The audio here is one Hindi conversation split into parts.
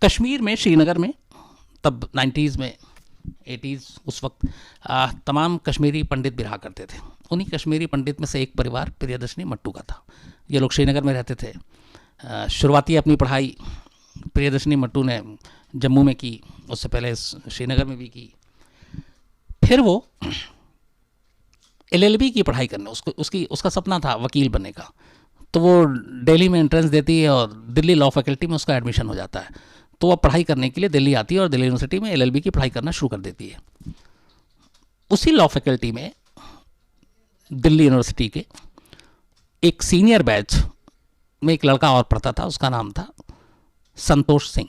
कश्मीर में, श्रीनगर में, तब 90s में, 80s, उस वक्त तमाम कश्मीरी पंडित भी रहा करते थे। उन्हीं कश्मीरी पंडित में से एक परिवार प्रियदर्शनी मट्टू का था। ये लोग श्रीनगर में रहते थे। शुरुआती अपनी पढ़ाई प्रियदर्शनी मट्टू ने जम्मू में की, उससे पहले श्रीनगर में भी की। फिर वो LLB की पढ़ाई करने, उसका सपना था वकील बनने का, तो वो दिल्ली में एंट्रेंस देती है और दिल्ली लॉ फैकल्टी में उसका एडमिशन हो जाता है। तो वो पढ़ाई करने के लिए दिल्ली आती है और दिल्ली यूनिवर्सिटी में LLB की पढ़ाई करना शुरू कर देती है। उसी लॉ फैकल्टी में दिल्ली यूनिवर्सिटी के एक सीनियर बैच में एक लड़का और पढ़ता था, उसका नाम था संतोष सिंह।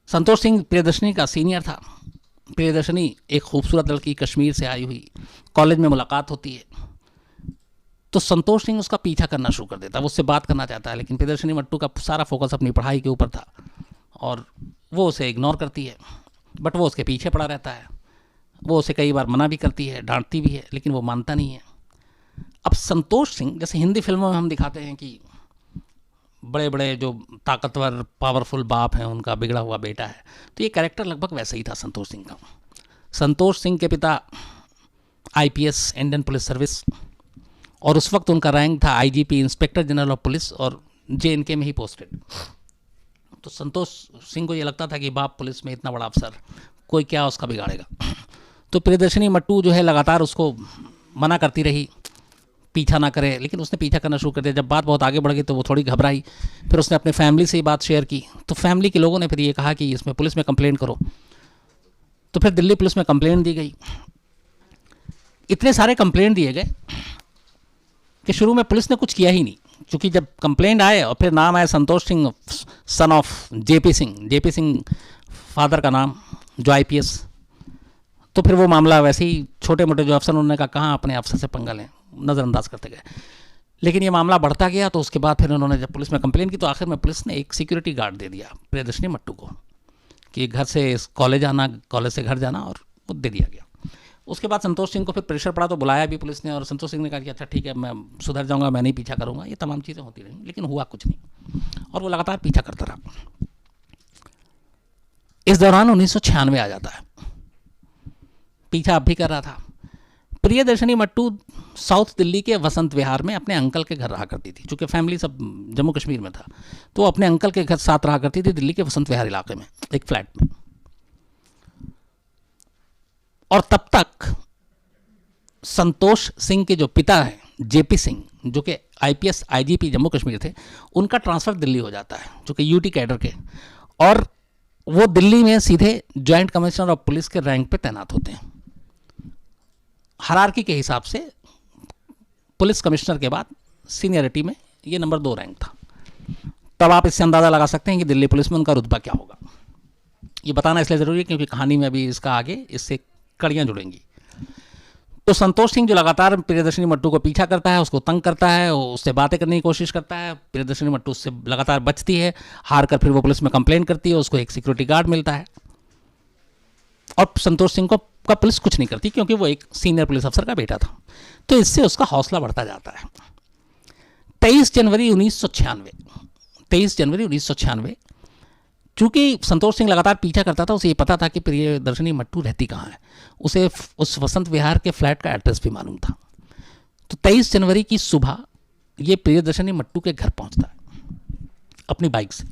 संतोष सिंह प्रियदर्शनी का सीनियर था। प्रियदर्शनी एक खूबसूरत लड़की, कश्मीर से आई हुई, कॉलेज में मुलाकात होती है, तो संतोष सिंह उसका पीछा करना शुरू कर देता है, वो उससे बात करना चाहता है, लेकिन प्रियदर्शनी मट्टू का सारा फोकस अपनी पढ़ाई के ऊपर था और वो उसे इग्नोर करती है, बट वो उसके पीछे पड़ा रहता है। वो उसे कई बार मना भी करती है, डांटती भी है, लेकिन वो मानता नहीं है। अब संतोष सिंह, जैसे हिंदी फिल्मों में हम दिखाते हैं कि बड़े बड़े जो ताकतवर पावरफुल बाप हैं, उनका बिगड़ा हुआ बेटा है, तो ये कैरेक्टर लगभग वैसा ही था संतोष सिंह का। संतोष सिंह के पिता IPS, इंडियन पुलिस सर्विस, और उस वक्त उनका रैंक था IGP, inspector general of police, और JNK में ही पोस्टेड। तो संतोष सिंह को ये लगता था कि बाप पुलिस में इतना बड़ा अफसर, कोई क्या उसका बिगाड़ेगा। तो प्रियदर्शनी मट्टू जो है लगातार उसको मना करती रही, पीछा ना करे, लेकिन उसने पीछा करना शुरू कर दिया। जब बात बहुत आगे बढ़ गई तो वो थोड़ी घबराई। फिर उसने अपने फैमिली से ये बात शेयर की, तो फैमिली के लोगों ने फिर ये कहा कि इसमें पुलिस में कंप्लेंट करो। तो फिर दिल्ली पुलिस में कंप्लेंट दी गई। इतने सारे कंप्लेंट दिए गए कि शुरू में पुलिस ने कुछ किया ही नहीं, क्योंकि जब कंप्लेंट आए और फिर नाम आया Santosh Singh son of JP Singh father का नाम, जो IPS, तो फिर वो मामला वैसे ही छोटे मोटे जो अफसर, उन्होंने कहा कहाँ अपने अफसर से पंगा लें, नज़रअंदाज करते गए। लेकिन ये मामला बढ़ता गया, तो उसके बाद फिर उन्होंने जब पुलिस में कंप्लेंट की, तो आखिर में पुलिस ने एक सिक्योरिटी गार्ड दे दिया प्रियदर्शनी मट्टू को कि घर से कॉलेज आना, कॉलेज से घर जाना, और वो दे दिया गया। उसके बाद संतोष सिंह को फिर प्रेशर पड़ा तो बुलाया भी पुलिस ने, और संतोष सिंह ने कहा कि अच्छा ठीक है, मैं सुधर जाऊंगा, मैं नहीं पीछा करूंगा। ये तमाम चीज़ें होती रहीं, लेकिन हुआ कुछ नहीं, और वो लगातार पीछा करता रहा। इस दौरान 1996 आ जाता है। पीछा अब भी कर रहा था। प्रियदर्शनी मट्टू साउथ दिल्ली के वसंत विहार में अपने अंकल के घर रहा करती थी, चूँकि फैमिली सब जम्मू कश्मीर में था, तो अपने अंकल के घर साथ रहा करती थी दिल्ली के वसंत विहार इलाके में, एक फ्लैट में। और तब तक संतोष सिंह के जो पिता हैं JP सिंह, जो कि IPS IGP जम्मू कश्मीर थे, उनका ट्रांसफ़र दिल्ली हो जाता है, जो कि UT कैडर के, और वो दिल्ली में सीधे जॉइंट कमिश्नर ऑफ पुलिस के रैंक पे तैनात होते हैं। हायरार्की के हिसाब से पुलिस कमिश्नर के बाद सीनियरिटी में ये नंबर 2 रैंक था। तब आप इससे अंदाज़ा लगा सकते हैं कि दिल्ली पुलिस में उनका रुतबा क्या होगा। ये बताना इसलिए ज़रूरी है क्योंकि कहानी में अभी इसका आगे इससे कड़ियाँ जुड़ेंगी। तो संतोष सिंह जो लगातार प्रियदर्शनी मट्टू को पीछा करता है, उसको तंग करता है, उससे बातें करने की कोशिश करता है। प्रियदर्शनी मट्टू उससे लगातार बचती है, हार कर फिर वो पुलिस में कंप्लेंट करती है, उसको एक सिक्योरिटी गार्ड मिलता है, और संतोष सिंह को का पुलिस कुछ नहीं करती, क्योंकि वो एक सीनियर पुलिस अफसर का बेटा था। तो इससे उसका हौसला बढ़ता जाता है। 23 जनवरी 1996, चूँकि संतोष सिंह लगातार पीछा करता था, उसे ये पता था कि प्रियदर्शनी मट्टू रहती कहाँ है, उसे उस वसंत विहार के फ्लैट का एड्रेस भी मालूम था। तो 23 जनवरी की सुबह ये प्रियदर्शनी मट्टू के घर पहुंचता है अपनी बाइक से।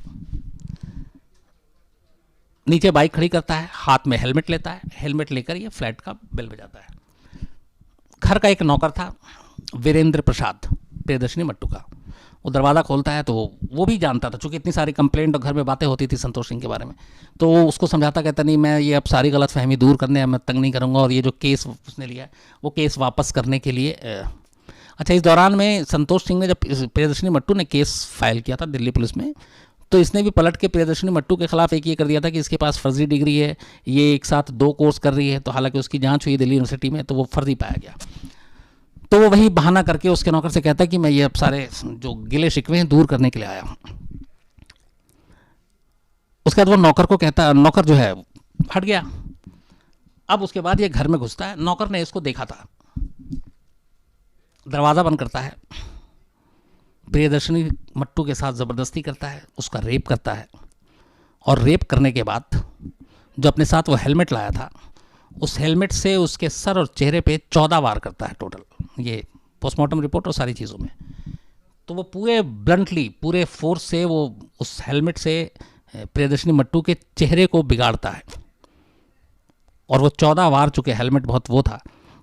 नीचे बाइक खड़ी करता है, हाथ में हेलमेट लेता है, हेलमेट लेकर ये फ्लैट का बेल बजाता है। घर का एक नौकर था वीरेंद्र प्रसाद, प्रियदर्शनी मट्टू का। वो दरवाज़ा खोलता है तो वो भी जानता था, चूँकि इतनी सारी कंप्लेंट और घर में बातें होती थी संतोष सिंह के बारे में, तो वो उसको समझाता, कहता नहीं मैं ये अब सारी गलत फहमी दूर करने मैं तंग नहीं करूँगा, और ये जो केस उसने लिया है वो केस वापस करने के लिए। अच्छा, इस दौरान में संतोष सिंह ने जब प्रियदर्शनी मट्टू ने केस फाइल किया था दिल्ली पुलिस में, तो इसने भी पलट के प्रियदर्शनी मट्टू के खिलाफ एक ये कर दिया था कि इसके पास फर्जी डिग्री है, ये एक साथ 2 कोर्स कर रही है। तो हालांकि उसकी जांच हुई दिल्ली यूनिवर्सिटी में, तो वो फर्जी पाया गया। तो वो वही बहाना करके उसके नौकर से कहता है कि मैं ये अब सारे जो गिले शिकवे हैं दूर करने के लिए आया हूँ। उसके बाद वो नौकर को कहता, नौकर जो है हट गया। अब उसके बाद ये घर में घुसता है। नौकर ने इसको देखा था, दरवाज़ा बंद करता है, प्रियदर्शनी मट्टू के साथ ज़बरदस्ती करता है, उसका रेप करता है, और रेप करने के बाद जो अपने साथ वो हेलमेट लाया था, उस हेलमेट से उसके सर और चेहरे पे 14 वार करता है टोटल, ये पोस्टमार्टम रिपोर्ट और सारी चीज़ों में। तो वो पूरे ब्लंटली, पूरे फोर्स से वो उस हेलमेट से प्रियदर्शनी मट्टू के चेहरे को बिगाड़ता है, और वो 14 वार चुके हेलमेट बहुत वो था,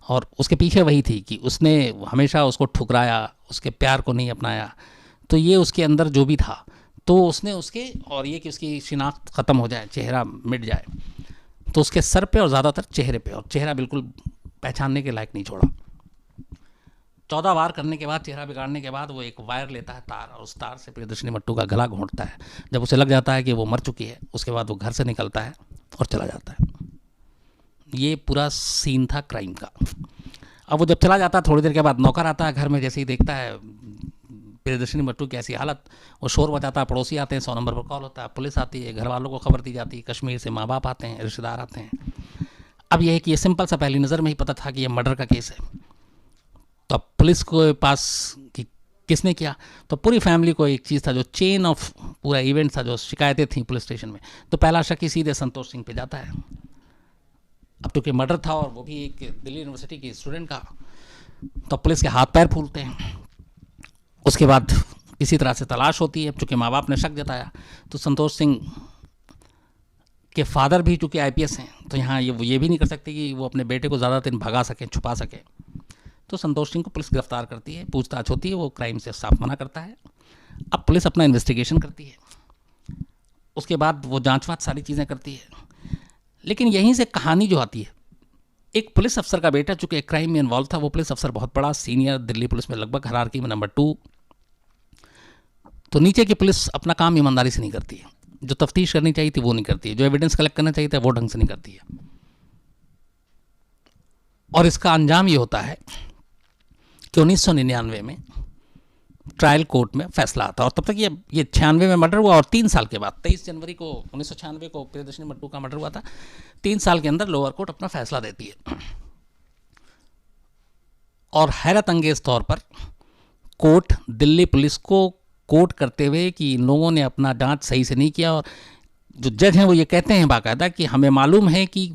और उसके पीछे वही थी कि उसने हमेशा उसको ठुकराया, उसके प्यार को नहीं अपनाया। तो ये उसके अंदर जो भी था, तो उसने उसके, और ये कि उसकी शिनाख्त ख़त्म हो जाए, चेहरा मिट जाए, तो उसके सर पे और ज़्यादातर चेहरे पे, और चेहरा बिल्कुल पहचानने के लायक नहीं छोड़ा। 14 वार करने के बाद, चेहरा बिगाड़ने के बाद, वो एक वायर लेता है, तार, और उस तार से प्रियदर्शनी मट्टू का गला घोंटता है। जब उसे लग जाता है कि वो मर चुकी है, उसके बाद वो घर से निकलता है और चला जाता है। ये पूरा सीन था क्राइम का। अब वो जब चला जाता है, थोड़ी देर के बाद नौकर आता है घर में, जैसे ही देखता है प्रियदर्शनी मट्टू की ऐसी हालत, वो शोर बजाता है, पड़ोसी आते हैं, 100 नंबर पर कॉल होता है, पुलिस आती है, घर वालों को खबर दी जाती है, कश्मीर से माँ बाप आते हैं, रिश्तेदार आते हैं। अब यह है कि ये सिंपल सा पहली नज़र में ही पता था कि ये मर्डर का केस है। तो अब पुलिस के पास कि किसने किया, तो पूरी फैमिली को एक चीज़ था, जो चेन ऑफ पूरा इवेंट था, जो शिकायतें थी पुलिस स्टेशन में, तो पहला शक ही सीधे संतोष सिंह पे जाता है। अब तो कि मर्डर था, और वो भी एक दिल्ली यूनिवर्सिटी की स्टूडेंट का, तो पुलिस के हाथ पैर फूलते हैं। उसके बाद किसी तरह से तलाश होती है, चूँकि माँ बाप ने शक जताया, तो संतोष सिंह के फादर भी चूँकि IPS हैं, तो यहाँ ये भी नहीं कर सकते कि वो अपने बेटे को ज़्यादा दिन भगा सकें, छुपा सकें। तो संतोष सिंह को पुलिस गिरफ्तार करती है, पूछताछ होती है, वो क्राइम से साफ मना करता है। अब पुलिस अपना इन्वेस्टिगेशन करती है, उसके बाद वो जाँच-वाँच सारी चीज़ें करती है। लेकिन यहीं से कहानी जो आती है, एक पुलिस अफसर का बेटा चूँकि एक क्राइम में इन्वॉल्व था, वो पुलिस अफसर बहुत बड़ा सीनियर, दिल्ली पुलिस में लगभग हायरार्की में नंबर 2, तो नीचे की पुलिस अपना काम ईमानदारी से नहीं करती है। जो तफ्तीश करनी चाहिए थी वो नहीं करती है, जो एविडेंस कलेक्ट करना चाहिए था वो ढंग से नहीं करती है, और इसका अंजाम ये होता है कि 1999 में ट्रायल कोर्ट में फैसला आता है। और तब तक ये 96 में मर्डर हुआ, और 3 साल के बाद 23 जनवरी को 1996 को प्रियदर्शनी मट्टू का मर्डर हुआ था। 3 साल के अंदर लोअर कोर्ट अपना फैसला देती है, और हैरत अंगेज तौर पर कोर्ट दिल्ली पुलिस को कोर्ट करते हुए कि इन लोगों ने अपना जांच सही से नहीं किया, और जो जज हैं वो ये कहते हैं बाकायदा कि हमें मालूम है कि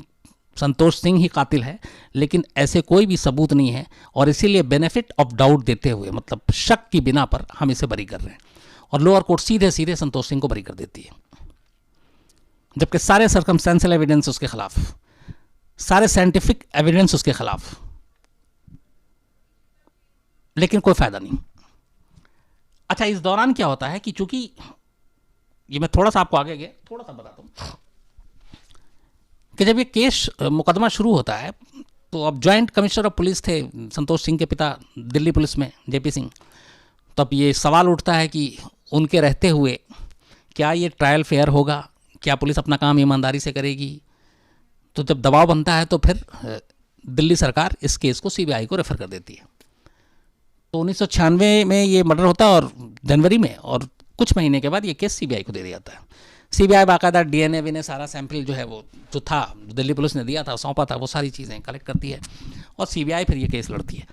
संतोष सिंह ही कातिल है, लेकिन ऐसे कोई भी सबूत नहीं है, और इसीलिए बेनिफिट ऑफ डाउट देते हुए, मतलब शक की बिना पर हम इसे बरी कर रहे हैं। और लोअर कोर्ट सीधे सीधे संतोष सिंह को बरी कर देती है, जबकि सारे सर्कमस्टेंशियल एविडेंस उसके खिलाफ, सारे साइंटिफिक एविडेंस उसके खिलाफ, लेकिन कोई फायदा नहीं। अच्छा, इस दौरान क्या होता है कि चूंकि ये मैं थोड़ा सा आपको आगे गए थोड़ा सा बताता हूँ कि जब ये केस मुकदमा शुरू होता है, तो अब जॉइंट कमिश्नर ऑफ पुलिस थे संतोष सिंह के पिता दिल्ली पुलिस में, JP सिंह। तो अब ये सवाल उठता है कि उनके रहते हुए क्या ये ट्रायल फेयर होगा, क्या पुलिस अपना काम ईमानदारी से करेगी। तो जब दबाव बनता है तो फिर दिल्ली सरकार इस केस को CBI को रेफर कर देती है। तो 1996 में ये मर्डर होता है, और जनवरी में, और कुछ महीने के बाद ये केस CBI को दे दिया जाता है। CBI बाकायदा DNA विने सारा सैंपल जो है वो जो था दिल्ली पुलिस ने दिया था, सौंपा था, वो सारी चीज़ें कलेक्ट करती है, और CBI फिर ये केस लड़ती है।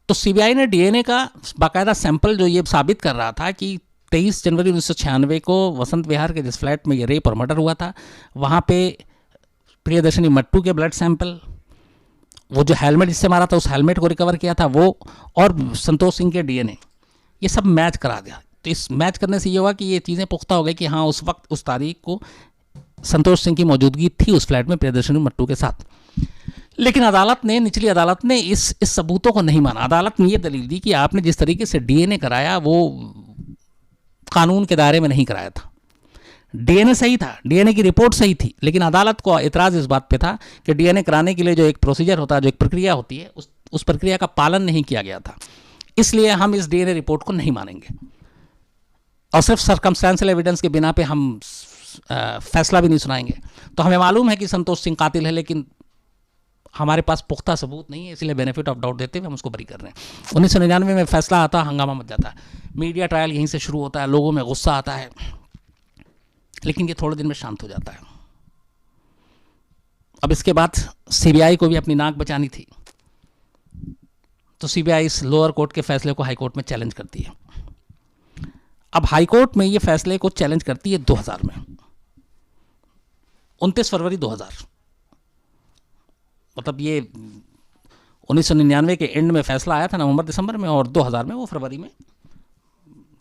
तो CBI ने DNA का बाकायदा सैंपल जो ये साबित कर रहा था कि 23 जनवरी 1996 को वसंत विहार के जिस फ्लैट में ये रेप और मर्डर हुआ था, वहाँ पे प्रियदर्शनी मट्टू के ब्लड सैंपल, वो जो हेलमेट जिससे मारा था उस हेलमेट को रिकवर किया था वो, और संतोष सिंह के DNA, ये सब मैच करा दिया। तो इस मैच करने से ये हुआ कि ये चीज़ें पुख्ता हो गई कि हाँ, उस वक्त उस तारीख को संतोष सिंह की मौजूदगी थी उस फ्लैट में प्रियदर्शनी मट्टू के साथ। लेकिन अदालत ने, निचली अदालत ने इस सबूतों को नहीं माना। अदालत ने ये दलील दी कि आपने जिस तरीके से DNA कराया वो कानून के दायरे में नहीं कराया था। DNA सही था, DNA की रिपोर्ट सही थी, लेकिन अदालत को एतराज़ इस बात पे था कि DNA कराने के लिए जो एक प्रोसीजर होता है, जो एक प्रक्रिया होती है, उस प्रक्रिया का पालन नहीं किया गया था, इसलिए हम इस DNA रिपोर्ट को नहीं मानेंगे, और सिर्फ सर्कमस्टेंशियल एविडेंस के बिना पे हम फैसला भी नहीं सुनाएंगे। तो हमें मालूम है कि संतोष सिंह कातिल है, लेकिन हमारे पास पुख्ता सबूत नहीं है, इसलिए बेनिफिट ऑफ डाउट देते हुए हम उसको बरी कर रहे हैं। 1999 में फैसला आता, हंगामा मच जाता है, मीडिया ट्रायल यहीं से शुरू होता है, लोगों में गुस्सा आता है, लेकिन ये थोड़े दिन में शांत हो जाता है। अब इसके बाद CBI को भी अपनी नाक बचानी थी, तो सीबीआई इस लोअर कोर्ट के फैसले को हाई कोर्ट में चैलेंज करती है। अब हाई कोर्ट में ये फैसले को चैलेंज करती है 2000 में, 29 फरवरी 2000, मतलब ये 1999 के एंड में फैसला आया था नवंबर दिसंबर में, और 2000 में वो फरवरी में,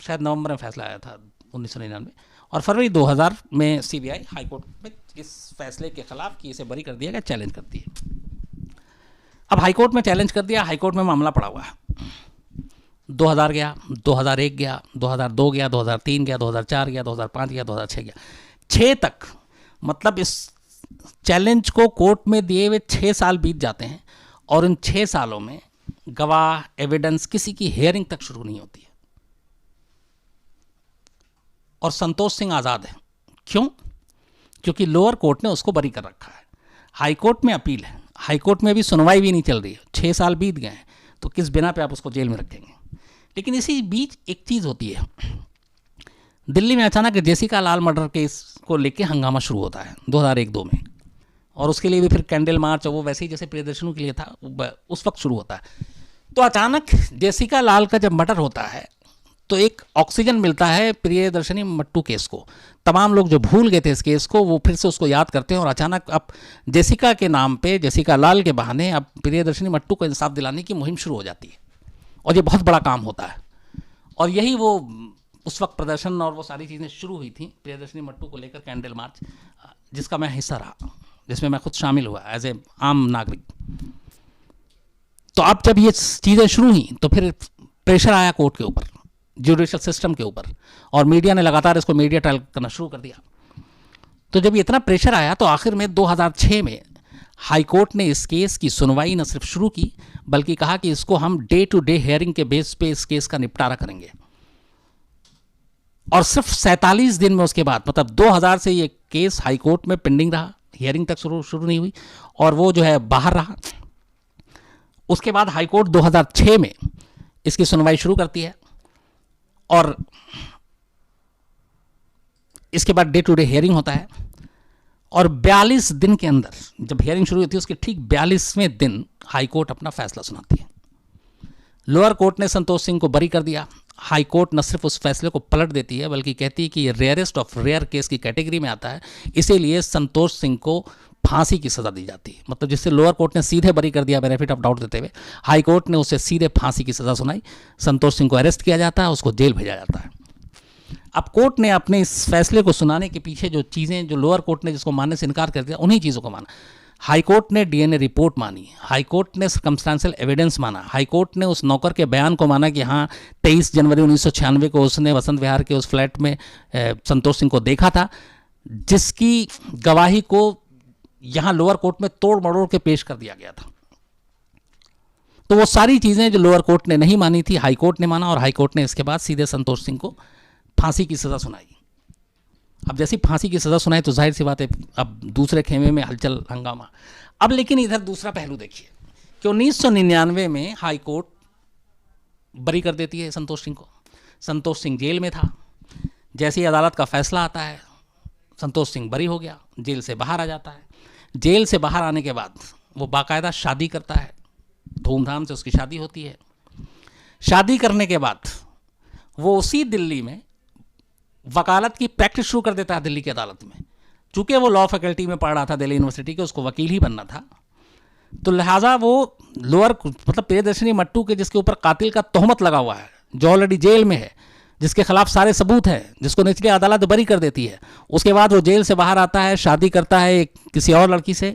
शायद नवंबर में फैसला आया था 1999, और फरवरी 2000 में सीबीआई हाई कोर्ट में इस फैसले के खिलाफ कि इसे बरी कर दिया गया चैलेंज करती है। अब हाई कोर्ट में चैलेंज कर दिया, हाई कोर्ट में मामला पड़ा हुआ है। 2000 गया, 2001 गया, 2002 गया, 2003 गया, 2004 गया, 2005 गया, 2006 गया, 6 तक, मतलब इस चैलेंज को कोर्ट में दिए हुए 6 साल बीत जाते हैं, और इन 6 सालों में गवाह, एविडेंस, किसी की हेयरिंग तक शुरू नहीं होती है। और संतोष सिंह आज़ाद है। क्यों? क्योंकि लोअर कोर्ट ने उसको बरी कर रखा है। हाई कोर्ट में अपील है, हाई कोर्ट में अभी सुनवाई भी नहीं चल रही है, 6 साल बीत गए हैं, तो किस बिना पे आप उसको जेल में रखेंगे। लेकिन इसी बीच एक चीज़ होती है, दिल्ली में अचानक जेसिका लाल मर्डर केस को लेके हंगामा शुरू होता है 2001-2 में, और उसके लिए भी फिर कैंडल मार्च, वो वैसे ही जैसे प्रियदर्शनों के लिए था उस वक्त शुरू होता है। तो अचानक जेसिका लाल का जब मर्डर होता है तो एक ऑक्सीजन मिलता है प्रियदर्शनी मट्टू केस को। तमाम लोग जो भूल गए थे इस केस को, वो फिर से उसको याद करते हैं, और अचानक अब जेसिका के नाम पे, जेसिका लाल के बहाने अब प्रियदर्शनी मट्टू को इंसाफ दिलाने की मुहिम शुरू हो जाती है, और ये बहुत बड़ा काम होता है। और यही वो उस वक्त प्रदर्शन और वो सारी चीज़ें शुरू हुई थी प्रियदर्शनी मट्टू को लेकर, कैंडल मार्च, जिसका मैं हिस्सा रहा, जिसमें मैं खुद शामिल हुआ एज ए आम नागरिक। तो अब जब ये चीज़ें शुरू हुई तो फिर प्रेशर आया कोर्ट के ऊपर, जुडिशल सिस्टम के ऊपर, और मीडिया ने लगातार इसको मीडिया ट्रायल करना शुरू कर दिया। तो जब इतना प्रेशर आया तो आखिर में 2006 में हाई कोर्ट ने इस केस की सुनवाई न सिर्फ शुरू की, बल्कि कहा कि इसको हम डे टू डे हियरिंग के बेस पे इस केस का निपटारा करेंगे। और सिर्फ 47 दिन में उसके बाद, मतलब 2000 से ये केस हाई कोर्ट में पेंडिंग रहा, हियरिंग तक शुरू नहीं हुई, और वो जो है बाहर रहा। उसके बाद हाई कोर्ट 2006 में इसकी सुनवाई शुरू करती है, और इसके बाद डे टू डे हियरिंग होता है, और 42 दिन के अंदर, जब हियरिंग शुरू होती है उसके ठीक 42वें दिन हाई कोर्ट अपना फैसला सुनाती है। लोअर कोर्ट ने संतोष सिंह को बरी कर दिया। हाई कोर्ट न सिर्फ उस फैसले को पलट देती है, बल्कि कहती है कि ये रेयरेस्ट ऑफ रेयर केस की कैटेगरी में आता है, इसीलिए संतोष सिंह को फांसी की सज़ा दी जाती है। मतलब जिससे लोअर कोर्ट ने सीधे बरी कर दिया बेनिफिट ऑफ डाउट देते हुए, हाई कोर्ट ने उसे सीधे फांसी की सज़ा सुनाई। संतोष सिंह को अरेस्ट किया जाता है, उसको जेल भेजा जाता है। अब कोर्ट ने अपने इस फैसले को सुनाने के पीछे जो चीज़ें, जो लोअर कोर्ट ने जिसको मानने से इनकार कर दिया, उन्हीं चीज़ों को माना। हाई कोर्ट ने डीएनए रिपोर्ट मानी, हाई कोर्ट ने सर्कमस्टेंशियल एविडेंस माना, हाई कोर्ट ने उस नौकर के बयान को माना कि हाँ 23 जनवरी 1996 को उसने वसंत विहार के उस फ्लैट में संतोष सिंह को देखा था, जिसकी गवाही को यहाँ लोअर कोर्ट में तोड़ मरोड़ के पेश कर दिया गया था। तो वो सारी चीज़ें जो लोअर कोर्ट ने नहीं मानी थी, हाई कोर्ट ने माना, और हाई कोर्ट ने इसके बाद सीधे संतोष सिंह को फांसी की सज़ा सुनाई। अब जैसी फांसी की सज़ा सुनाई तो जाहिर सी बात है अब दूसरे खेमे में हलचल हंगामा। अब लेकिन इधर दूसरा पहलू देखिए कि 1999 में हाई कोर्ट बरी कर देती है संतोष सिंह को। संतोष सिंह जेल में था, जैसे ही अदालत का फैसला आता है संतोष सिंह बरी हो गया, जेल से बाहर आ जाता है। जेल से बाहर आने के बाद वो बाकायदा शादी करता है, धूमधाम से उसकी शादी होती है। शादी करने के बाद वो उसी दिल्ली में वकालत की प्रैक्टिस शुरू कर देता है दिल्ली की अदालत में। चूंकि वो लॉ फैकल्टी में पढ़ रहा था दिल्ली यूनिवर्सिटी के, उसको वकील ही बनना था, तो लिहाजा वो लोअर, मतलब प्रियदर्शनी मट्टू के जिसके ऊपर कातिल का तोहमत लगा हुआ है, जो ऑलरेडी जेल में है, जिसके खिलाफ सारे सबूत हैं, जिसको निचली अदालत बरी कर देती है, उसके बाद वो जेल से बाहर आता है, शादी करता है किसी और लड़की से,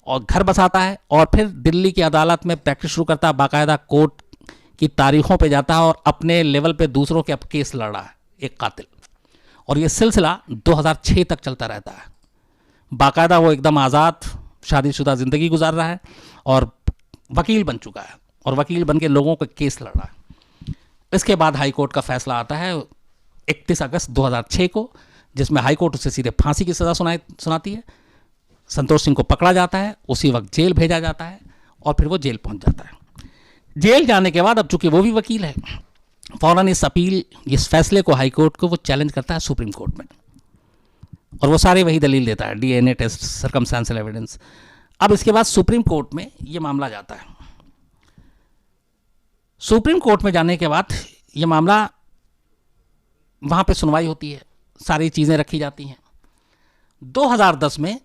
और घर बसाता है, और फिर दिल्ली की अदालत में प्रैक्टिस शुरू करता है। बाकायदा कोर्ट की तारीखों पे जाता है और अपने लेवल पे दूसरों के अब केस लड़ रहा है एक कातिल। और ये सिलसिला 2006 तक चलता रहता है। बाकायदा वो एकदम आज़ाद शादीशुदा ज़िंदगी गुजार रहा है और वकील बन चुका है, और वकील बन के लोगों के केस लड़ रहा है। इसके बाद हाई कोर्ट का फैसला आता है 31 अगस्त 2006 को, जिसमें हाई कोर्ट उसे सीधे फांसी की सज़ा सुनाती है। संतोष सिंह को पकड़ा जाता है, उसी वक्त जेल भेजा जाता है, और फिर वो जेल पहुंच जाता है। जेल जाने के बाद अब चूंकि वो भी वकील है, फौरन इस फैसले को हाई कोर्ट को वो चैलेंज करता है सुप्रीम कोर्ट में, और वो सारे वही दलील देता है, डीएनए टेस्ट, सर्कमस्टेंशियल एविडेंस। अब इसके बाद सुप्रीम कोर्ट में ये मामला जाता है। सुप्रीम कोर्ट में जाने के बाद ये मामला, वहाँ पे सुनवाई होती है, सारी चीज़ें रखी जाती हैं। 2010 में,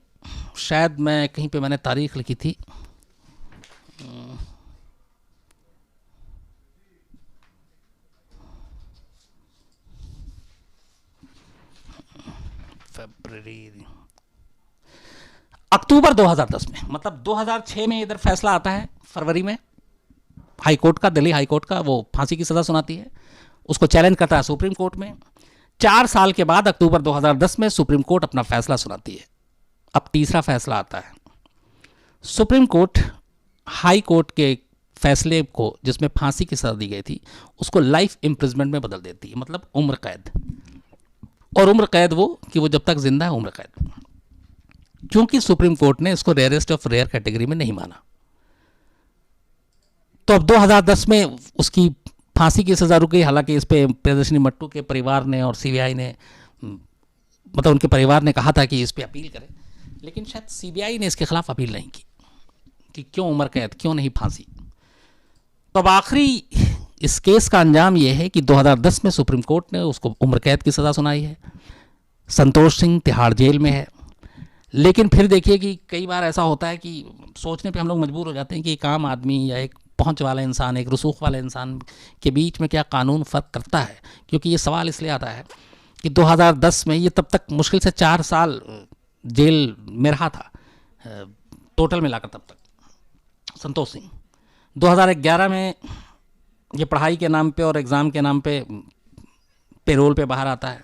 शायद मैं कहीं पे मैंने तारीख लिखी थी, फरवरी, अक्टूबर 2010 में, मतलब 2006 में इधर फैसला आता है, फरवरी में हाई कोर्ट का, दिल्ली हाई कोर्ट का, वो फांसी की सज़ा सुनाती है, उसको चैलेंज करता है सुप्रीम कोर्ट में। 4 साल के बाद अक्टूबर 2010 में सुप्रीम कोर्ट अपना फैसला सुनाती है। अब तीसरा फैसला आता है। सुप्रीम कोर्ट हाई कोर्ट के फैसले को, जिसमें फांसी की सज़ा दी गई थी, उसको लाइफ इम्प्रिजमेंट में बदल देती है, मतलब उम्र कैद। और उम्र कैद वो कि वो जब तक जिंदा है, उम्र कैद। क्योंकि सुप्रीम कोर्ट ने इसको रेयरेस्ट ऑफ रेयर कैटेगरी में नहीं माना, तो अब 2010 में उसकी फांसी की सज़ा रुक गई। हालांकि इस पे प्रियदर्शनी मट्टू के परिवार ने और सीबीआई ने, मतलब उनके परिवार ने कहा था कि इस पे अपील करें, लेकिन शायद सीबीआई ने इसके खिलाफ अपील नहीं की कि क्यों उम्र कैद, क्यों नहीं फांसी। तो अब आखिरी इस केस का अंजाम यह है कि 2010 में सुप्रीम कोर्ट ने उसको उम्र कैद की सज़ा सुनाई है। संतोष सिंह तिहाड़ जेल में है। लेकिन फिर देखिए कि कई बार ऐसा होता है कि सोचने पे हम लोग मजबूर हो जाते हैं कि एक आम आदमी या एक पहुंच वाला इंसान, एक रसूख वाले इंसान के बीच में क्या कानून फ़र्क करता है। क्योंकि ये सवाल इसलिए आता है कि 2010 में ये तब तक मुश्किल से 4 साल जेल में रहा था टोटल मिलाकर तब तक संतोष सिंह। 2011 में ये पढ़ाई के नाम पे और एग्ज़ाम के नाम पे पेरोल पे बाहर आता है।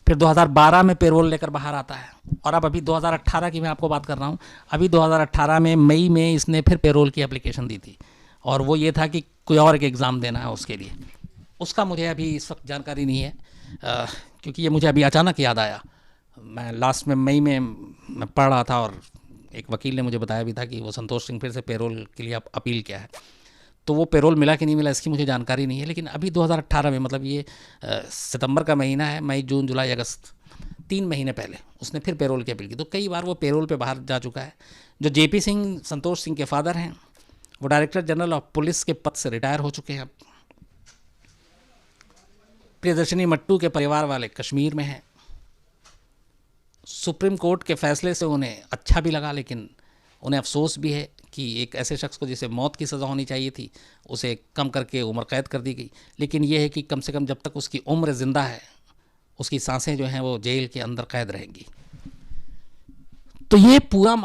फिर 2012 में पेरोल लेकर बाहर आता है। और अब अभी 2018 की मैं आपको बात कर रहा हूँ। अभी 2018 में मई में इसने फिर पेरोल की एप्लीकेशन दी थी, और वो ये था कि कोई और एक एग्ज़ाम देना है उसके लिए। उसका मुझे अभी इस वक्त जानकारी नहीं है, क्योंकि ये मुझे अभी अचानक याद आया। मैं लास्ट में मई में मैं पढ़ रहा था और एक वकील ने मुझे बताया भी था कि वो संतोष सिंह फिर से पेरोल के लिए अपील किया है। तो वो पेरोल मिला कि नहीं मिला इसकी मुझे जानकारी नहीं है। लेकिन अभी 2018 में, मतलब ये सितंबर का महीना है, मई जून जुलाई अगस्त, 3 महीने पहले उसने फिर पेरोल की अपील की। तो कई बार वो पेरोल पे बाहर जा चुका है। जो जेपी सिंह, संतोष सिंह के फादर हैं, वो डायरेक्टर जनरल ऑफ पुलिस के पद से रिटायर हो चुके हैं। अब प्रियदर्शनी मट्टू के परिवार वाले कश्मीर में हैं। सुप्रीम कोर्ट के फैसले से उन्हें अच्छा भी लगा, लेकिन उन्हें अफसोस भी है कि एक ऐसे शख्स को जिसे मौत की सज़ा होनी चाहिए थी, उसे कम करके उम्र कैद कर दी गई। लेकिन यह है कि कम से कम जब तक उसकी उम्र ज़िंदा है, उसकी सांसें जो हैं वो जेल के अंदर कैद रहेंगी। तो ये पूरा